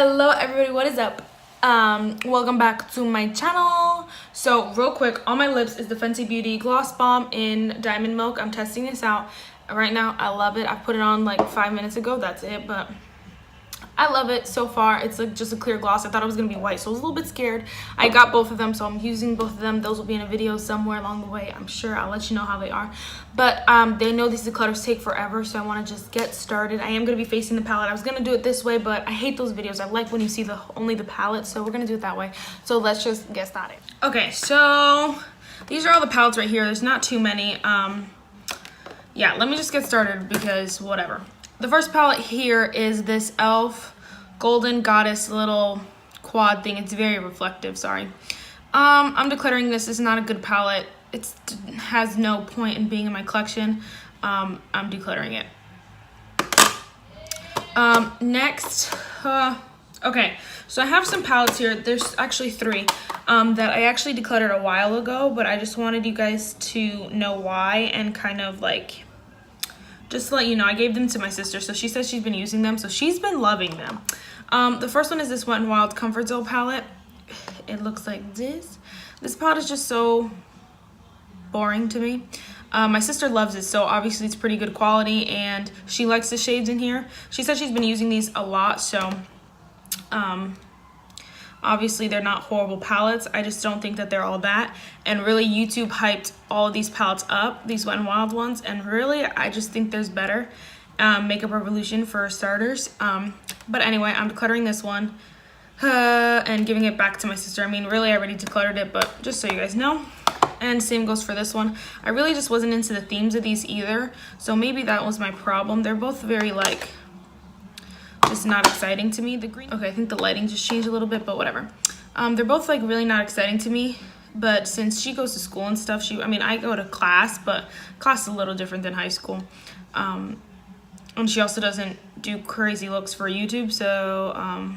Hello everybody, what is up? Welcome back to my channel. So real quick, on my lips is the Fenty Beauty Gloss Bomb in Diamond Milk. I'm testing this out right now. I love it. I put it on like 5 minutes ago, that's it, but I love it so far. It's like just a clear gloss. I thought it was gonna be white, so I was a little bit scared. I got both of them, so I'm using both of them. Those will be in a video somewhere along the way. I'm sure I'll let you know how they are. But they know these declutters take forever, so I want to just get started. I am gonna be facing the palette. I was gonna do it this way, but I hate those videos. I like when you see only the palette, so we're gonna do it that way. So let's just get started. Okay, so these are all the palettes right here. There's not too many. Yeah, let me just get started because whatever. The first palette here is this e.l.f. Golden Goddess little quad thing. It's very reflective, sorry. I'm decluttering this. It's not a good palette. It has no point in being in my collection. I'm decluttering it. Next, okay, so I have some palettes here. There's actually 3 that I actually decluttered a while ago, but I just wanted you guys to know why and kind of like just to let you know, I gave them to my sister, so she says she's been using them, so she's been loving them. The first one is this Wet n Wild Comfort Zone palette. It looks like this. This palette is just so boring to me. My sister loves it, so obviously it's pretty good quality, and she likes the shades in here. She said she's been using these a lot, so obviously they're not horrible palettes. I just don't think that they're all that. And really, YouTube hyped all of these palettes up, these Wet n Wild ones, and really I just think there's better. Makeup Revolution for starters. But anyway, I'm decluttering this one and giving it back to my sister. I mean, really I already decluttered it, but just so you guys know. And same goes for this one. I really just wasn't into the themes of these either, so maybe that was my problem. They're both very like just not exciting to me. The green, okay, I think the lighting just changed a little bit, but whatever. They're both like really not exciting to me, but since she goes to school and stuff, I mean, I go to class, but class is a little different than high school. And she also doesn't do crazy looks for YouTube, so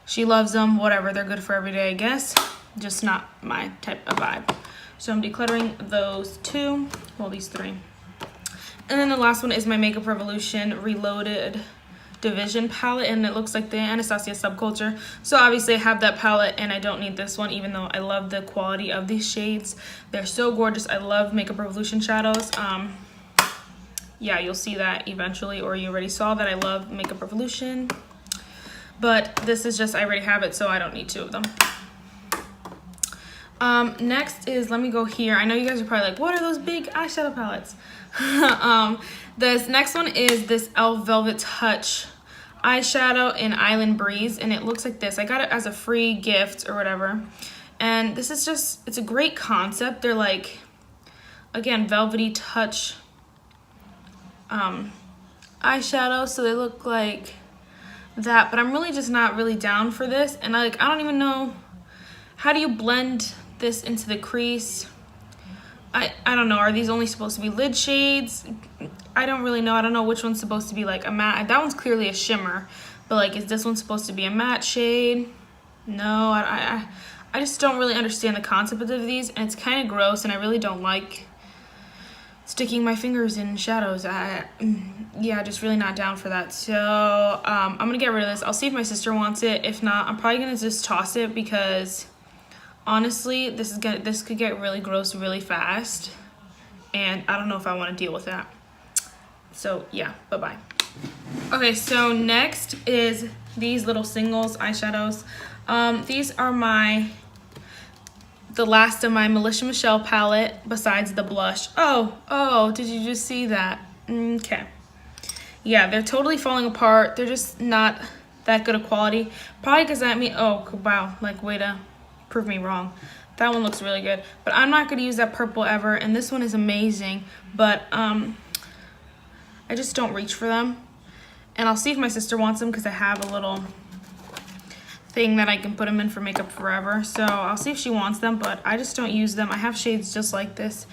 she loves them, whatever, they're good for every day, I guess. Just not my type of vibe. So I'm decluttering those 2, well, these 3. And then the last one is my Makeup Revolution Reloaded Division palette, and it looks like the Anastasia Subculture. So obviously I have that palette and I don't need this one, even though I love the quality of these shades. They're so gorgeous. I love Makeup Revolution shadows. Yeah, you'll see that eventually, or you already saw that I love Makeup Revolution. But this is just, I already have it, so I don't need 2 of them. Next is, let me go here. I know you guys are probably like, what are those big eyeshadow palettes? This next one is this e.l.f. Velvet Touch eyeshadow in Island Breeze, and it looks like this. I got it as a free gift or whatever. And this is just, it's a great concept. They're like, again, velvety touch eyeshadow, so they look like that, but I'm really just not really down for this. And I don't even know, how do you blend this into the crease? I don't know, are these only supposed to be lid shades? I don't really know. I don't know which one's supposed to be like a matte. That one's clearly a shimmer, but like, is this one supposed to be a matte shade? No, I just don't really understand the concept of these, and it's kind of gross, and I really don't like sticking my fingers in shadows. Yeah, just really not down for that. So I'm gonna get rid of this. I'll see if my sister wants it. If not, I'm probably gonna just toss it, because honestly, this could get really gross really fast, and I don't know if I want to deal with that. So yeah, bye-bye. Okay, so next is these little singles eyeshadows. These are the last of my Melissa Michelle palette besides the blush. Oh, did you just see that? Okay. Yeah, they're totally falling apart. They're just not that good of quality. Probably because oh, wow, like way to prove me wrong. That one looks really good. But I'm not going to use that purple ever, and this one is amazing. But I just don't reach for them. And I'll see if my sister wants them, because I have a little thing that I can put them in for makeup forever, so I'll see if she wants them, but I just don't use them. I have shades just like this,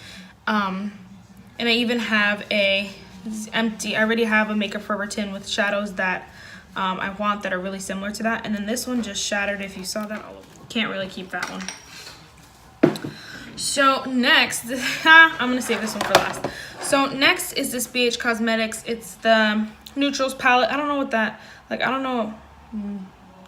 and I even have this is empty. I already have a Makeup Forever tin with shadows that I want that are really similar to that, and then this one just shattered. If you saw that, can't really keep that one. So next, I'm gonna save this one for last. So next is this BH Cosmetics. It's the Neutrals palette. I don't know what that, like, I don't know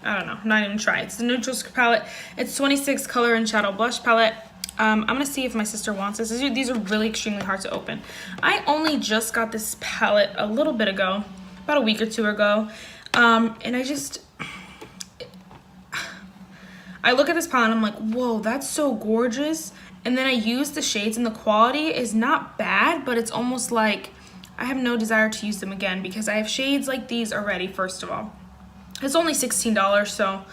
I don't know, not even try. It's the Neutrals palette. It's 26 color and shadow blush palette. I'm gonna see if my sister wants this. These are really extremely hard to open. I only just got this palette a little bit ago, about a week or two ago. And I look at this palette and I'm like, whoa, that's so gorgeous. And then I use the shades and the quality is not bad, but it's almost like I have no desire to use them again because I have shades like these already, first of all. It's only $16, so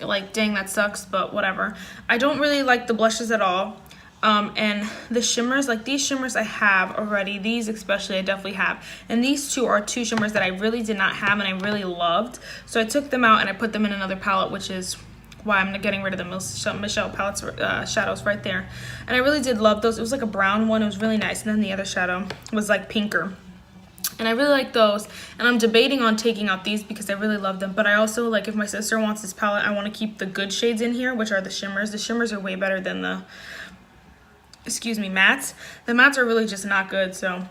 like, dang, that sucks, but whatever. I don't really like the blushes at all. And the shimmers, like these shimmers I have already, these especially I definitely have. And these two are two shimmers that I really did not have and I really loved. So I took them out and I put them in another palette, which is why I'm getting rid of the Michelle palettes, shadows right there. And I really did love those. It was like a brown one, it was really nice. And then the other shadow was like pinker. And I really like those, and I'm debating on taking out these because I really love them. But I also, like, if my sister wants this palette, I want to keep the good shades in here, which are the shimmers. The shimmers are way better than the, mattes. The mattes are really just not good, so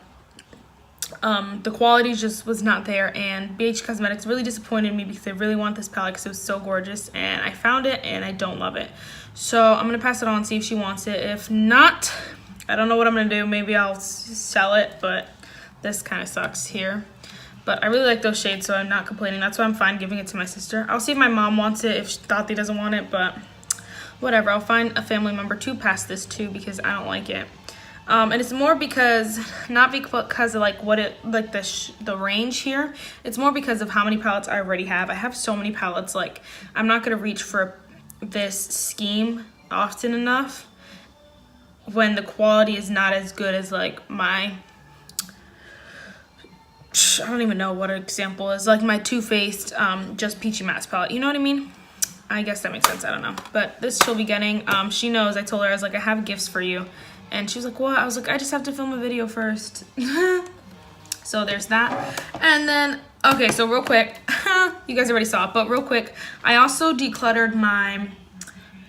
the quality just was not there. And BH Cosmetics really disappointed me because I really want this palette because it was so gorgeous, and I found it, and I don't love it. So I'm going to pass it on and see if she wants it. If not, I don't know what I'm going to do. Maybe I'll sell it, but this kind of sucks here. But I really like those shades, so I'm not complaining. That's why I'm fine giving it to my sister. I'll see if my mom wants it, if Thati doesn't want it, but whatever. I'll find a family member to pass this to because I don't like it. And it's more because, not because of like what it, like the range here. It's more because of how many palettes I already have. I have so many palettes, like I'm not gonna reach for this scheme often enough when the quality is not as good as like my, I don't even know what an example is, like my Too Faced Just Peachy Mattes palette. You know what I mean? I guess that makes sense. I don't know. But this she'll be getting. She knows. I told her, I was like, I have gifts for you. And she was like, what? I was like, I just have to film a video first. So there's that. And then, okay, so real quick. You guys already saw it, but real quick. I also decluttered my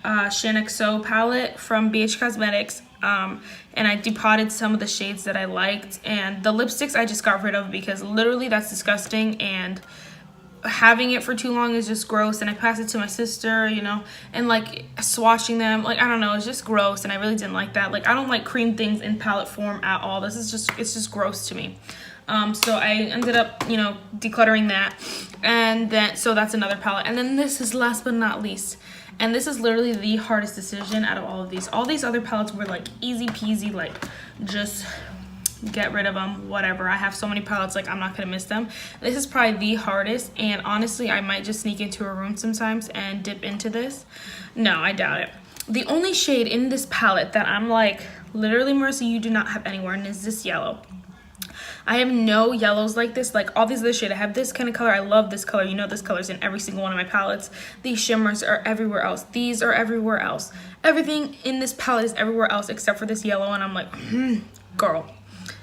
XO palette from BH Cosmetics. And I depotted some of the shades that I liked, and the lipsticks I just got rid of because literally that's disgusting, and having it for too long is just gross. And I passed it to my sister, you know, and like swatching them, like I don't know, it's just gross, and I really didn't like that. Like I don't like cream things in palette form at all. This is just, it's just gross to me. So I ended up, you know, decluttering that, and then so that's another palette. And then this is last but not least. And this is literally the hardest decision out of all of these. All these other palettes were like easy peasy, like just get rid of them, whatever. I have so many palettes, like I'm not gonna miss them. This is probably the hardest, and honestly, I might just sneak into a room sometimes and dip into this. No, I doubt it. The only shade in this palette that I'm like, literally, Mercy, you do not have anywhere, and is this yellow. I have no yellows like this. Like all these other shades, I have this kind of color. I love this color. You know, this color's in every single one of my palettes. These shimmers are everywhere else. These are everywhere else. Everything in this palette is everywhere else except for this yellow. And I'm like, girl,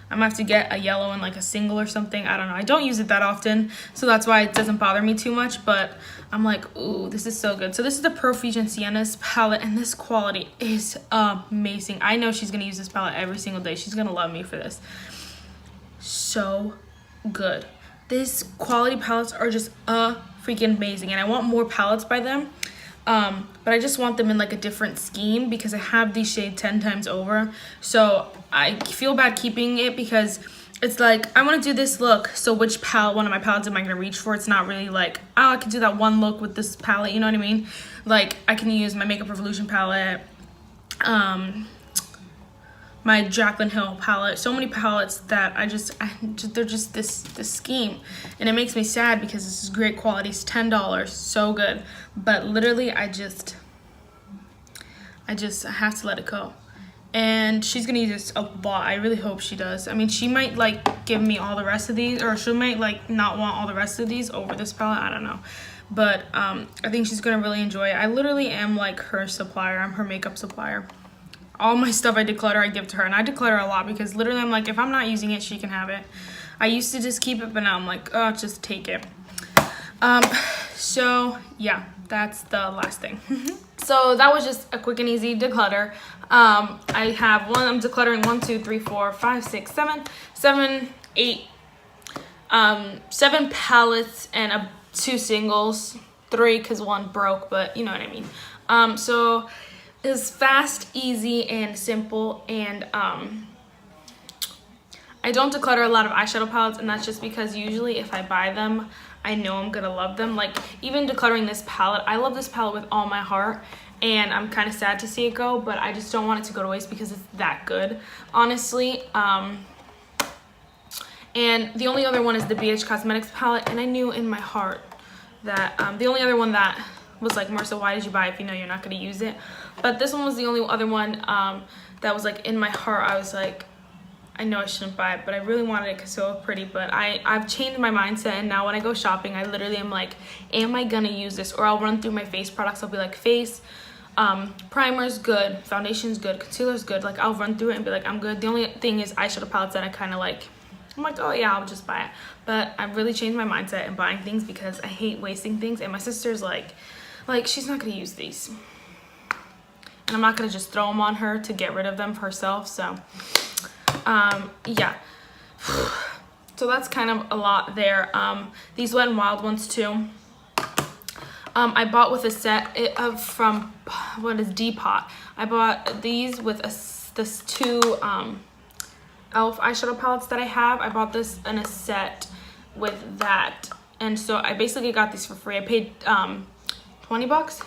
I'm gonna have to get a yellow in like a single or something. I don't know. I don't use it that often, so that's why it doesn't bother me too much. But I'm like, ooh, this is so good. So this is the Profusion Sienna's palette, and this quality is amazing. I know she's gonna use this palette every single day. She's gonna love me for this. So good. These quality palettes are just freaking amazing, and I want more palettes by them, but I just want them in like a different scheme because I have these shades 10 times over. So I feel bad keeping it because it's like I want to do this look, so which palette, one of my palettes am I going to reach for? It's not really like, oh, I can do that one look with this palette, you know what I mean? Like I can use my Makeup Revolution palette, my Jaclyn Hill palette, so many palettes that they're just this scheme, and it makes me sad because this is great quality. It's $10, so good, but literally I have to let it go. And she's gonna use this a lot. I really hope she does. I mean, she might like give me all the rest of these, or she might like not want all the rest of these over this palette. I don't know, but I think she's gonna really enjoy it. I literally am like her supplier. I'm her makeup supplier. All my stuff I declutter, I give to her, and I declutter a lot because literally I'm like, if I'm not using it, she can have it. I used to just keep it, but now I'm like, oh, just take it. So yeah, that's the last thing. So that was just a quick and easy declutter. I have I'm decluttering 1, 2, 3, 4, 5, 6, 7, 8, 7 palettes and 2 singles, 3 because 1 broke, but you know what I mean. So it's fast, easy, and simple, and I don't declutter a lot of eyeshadow palettes, and that's just because usually if I buy them, I know I'm gonna love them. Like even decluttering this palette, I love this palette with all my heart, and I'm kind of sad to see it go, but I just don't want it to go to waste because it's that good, honestly. And the only other one is the BH Cosmetics palette, and I knew in my heart that the only other one that was like, Marissa, why did you buy it if you know you're not gonna use it? But this one was the only other one that was like in my heart. I was like, I know I shouldn't buy it, but I really wanted it because it's so pretty. But I've changed my mindset, and now when I go shopping, I literally am like, am I gonna use this? Or I'll run through my face products. I'll be like, face, primer's good, foundation's good, concealer's good. Like I'll run through it and be like, I'm good. The only thing is eyeshadow palettes that I kind of like, I'm like, oh yeah, I'll just buy it. But I've really changed my mindset in buying things because I hate wasting things. And my sister's like she's not gonna use these, and I'm not gonna just throw them on her to get rid of them herself. So yeah, so that's kind of a lot there. These Wet n Wild ones too, I bought with a set from what is Depot. I bought these with this 2 e.l.f. eyeshadow palettes that I have. I bought this in a set with that, and so I basically got these for free. I paid 20 bucks.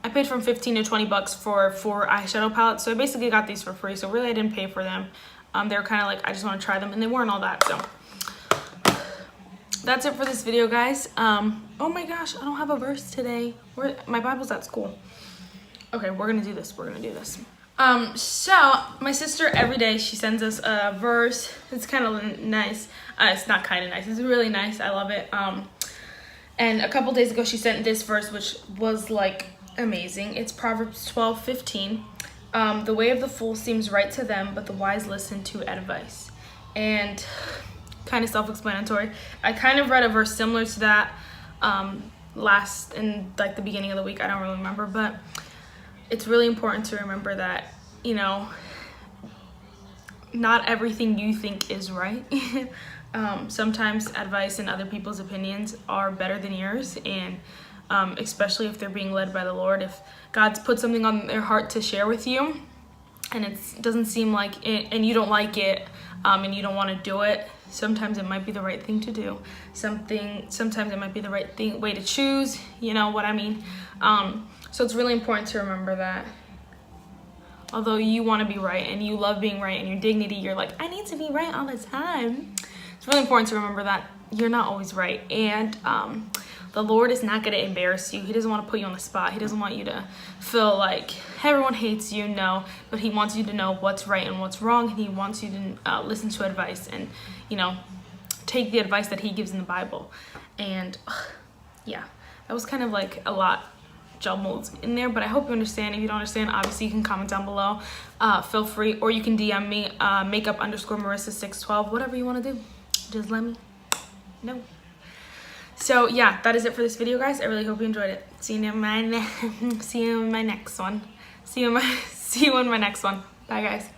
I paid from 15 to 20 bucks for 4 eyeshadow palettes, so I basically got these for free. So really I didn't pay for them. They were kind of like, I just want to try them, and they weren't all that. So that's it for this video, guys. Oh my gosh, I don't have a verse today. My Bible's at school. Okay, we're gonna do this. So my sister every day, she sends us a verse. It's kind of nice. It's not kind of nice. It's really nice. I love it. And a couple days ago, she sent this verse, which was like amazing. It's Proverbs 12:15. The way of the fool seems right to them, but the wise listen to advice. And kind of self-explanatory. I kind of read a verse similar to that last in like the beginning of the week. I don't really remember, but it's really important to remember that, you know, not everything you think is right. Sometimes advice and other people's opinions are better than yours, and especially if they're being led by the Lord. If God's put something on their heart to share with you, and it doesn't seem like it, and you don't like it, and you don't want to do it, sometimes it might be the right thing to do. Sometimes it might be the right way to choose, you know what I mean? So it's really important to remember that although you want to be right and you love being right and your dignity, you're like, I need to be right all the time. It's really important to remember that you're not always right, and the Lord is not going to embarrass you. He doesn't want to put you on the spot. He doesn't want you to feel like everyone hates you. No, but he wants you to know what's right and what's wrong, and he wants you to listen to advice and, you know, take the advice that he gives in the Bible. And yeah, that was kind of like a lot jumbled in there, but I hope you understand. If you don't understand, obviously you can comment down below. Feel free, or you can DM me, makeup_Marissa612, whatever you want to do. Just let me know. So yeah, that is it for this video, guys. I really hope you enjoyed it. See you in my next one. Bye, guys.